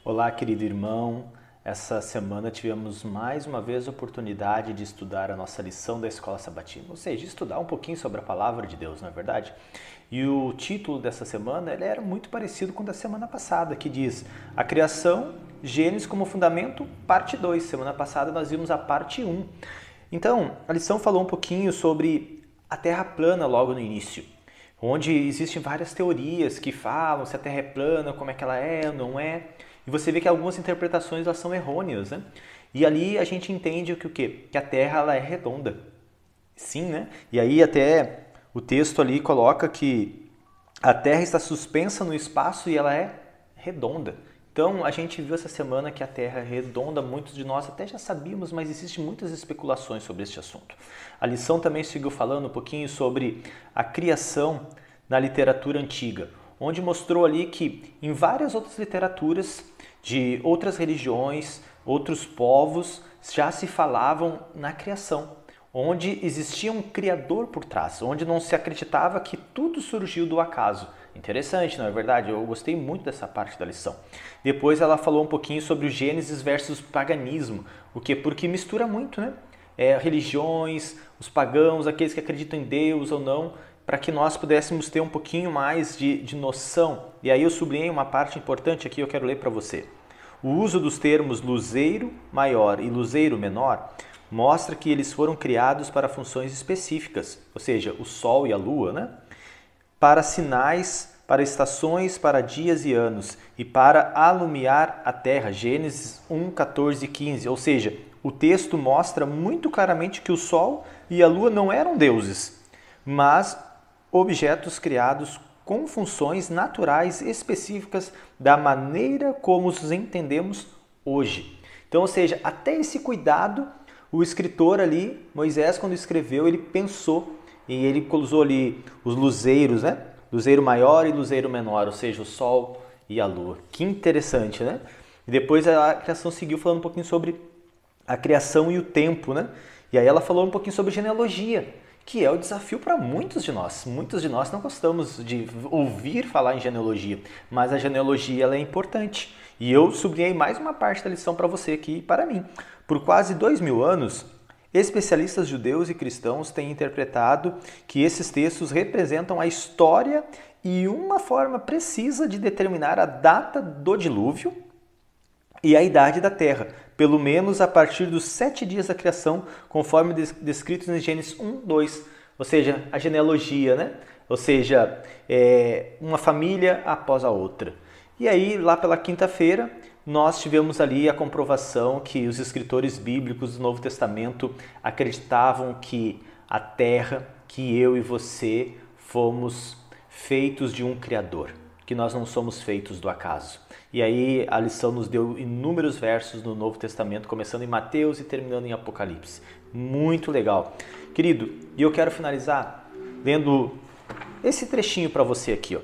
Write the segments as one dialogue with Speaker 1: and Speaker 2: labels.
Speaker 1: Olá, querido irmão. Essa semana tivemos mais uma vez a oportunidade de estudar a nossa lição da Escola Sabatina, ou seja, estudar um pouquinho sobre a Palavra de Deus, não é verdade? E o título dessa semana ele era muito parecido com o da semana passada, que diz A Criação, Gênesis como Fundamento, parte 2. Semana passada nós vimos a parte 1. Então, a lição falou um pouquinho sobre a Terra plana logo no início, onde existem várias teorias que falam se a Terra é plana, como é que ela é, não é. E você vê que algumas interpretações elas são errôneas, né? E ali a gente entende que o quê? Que a Terra ela é redonda. Sim, né? E aí até o texto ali coloca que a Terra está suspensa no espaço e ela é redonda. Então a gente viu essa semana que a Terra é redonda, muitos de nós até já sabíamos, mas existem muitas especulações sobre este assunto. A lição também seguiu falando um pouquinho sobre a criação na literatura antiga, onde mostrou ali que em várias outras literaturas de outras religiões, outros povos, já se falavam na criação, onde existia um criador por trás, onde não se acreditava que tudo surgiu do acaso. Interessante, não é verdade? Eu gostei muito dessa parte da lição. Depois ela falou um pouquinho sobre o Gênesis versus paganismo, o que? Porque mistura muito, né? Religiões, os pagãos, aqueles que acreditam em Deus ou não, para que nós pudéssemos ter um pouquinho mais de noção. E aí eu sublinhei uma parte importante aqui, eu quero ler para você. O uso dos termos luzeiro maior e luzeiro menor mostra que eles foram criados para funções específicas, ou seja, o Sol e a Lua, né? Para sinais, para estações, para dias e anos, e para alumiar a terra. Gênesis 1, 14 e 15. Ou seja, o texto mostra muito claramente que o Sol e a Lua não eram deuses, mas objetos criados com funções naturais específicas da maneira como os entendemos hoje. Então, ou seja, até esse cuidado, o escritor ali, Moisés, quando escreveu, ele pensou e ele usou ali os luzeiros, né? Luzeiro maior e luzeiro menor, ou seja, o Sol e a Lua. Que interessante, né? E depois a criação seguiu falando um pouquinho sobre a criação e o tempo, né? E aí ela falou um pouquinho sobre genealogia, que é o desafio para muitos de nós. Muitos de nós não gostamos de ouvir falar em genealogia, mas a genealogia ela é importante. E eu sublinhei mais uma parte da lição para você aqui e para mim. Por quase 2000 anos, especialistas judeus e cristãos têm interpretado que esses textos representam a história e uma forma precisa de determinar a data do dilúvio e a idade da Terra, pelo menos a partir dos 7 dias da criação, conforme descritos em Gênesis 1, 2. Ou seja, a genealogia, né? Ou seja, uma família após a outra. E aí, lá pela quinta-feira, nós tivemos ali a comprovação que os escritores bíblicos do Novo Testamento acreditavam que a Terra, que eu e você fomos feitos de um Criador, que nós não somos feitos do acaso. E aí a lição nos deu inúmeros versos no Novo Testamento, começando em Mateus e terminando em Apocalipse. Muito legal. Querido, e eu quero finalizar lendo esse trechinho para você aqui, ó.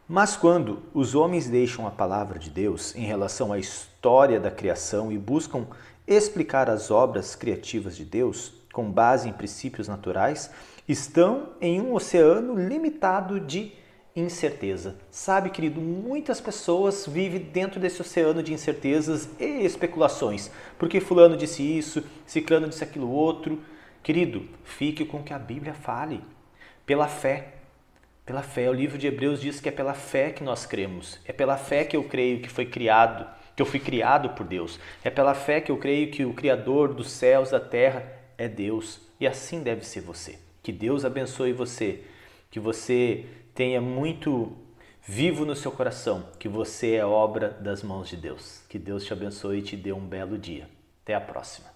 Speaker 1: Mas quando os homens deixam a palavra de Deus em relação à história da criação e buscam explicar as obras criativas de Deus com base em princípios naturais, estão em um oceano limitado de incerteza. Sabe, querido, muitas pessoas vivem dentro desse oceano de incertezas e especulações. Porque fulano disse isso, ciclano disse aquilo outro. Querido, fique com o que a Bíblia fale. Pela fé. Pela fé. O livro de Hebreus diz que é pela fé que nós cremos. É pela fé que eu creio que foi criado, que eu fui criado por Deus. É pela fé que eu creio que o Criador dos céus, da terra, é Deus. E assim deve ser você. Que Deus abençoe você. Que você tenha muito vivo no seu coração que você é obra das mãos de Deus. Que Deus te abençoe e te dê um belo dia. Até a próxima.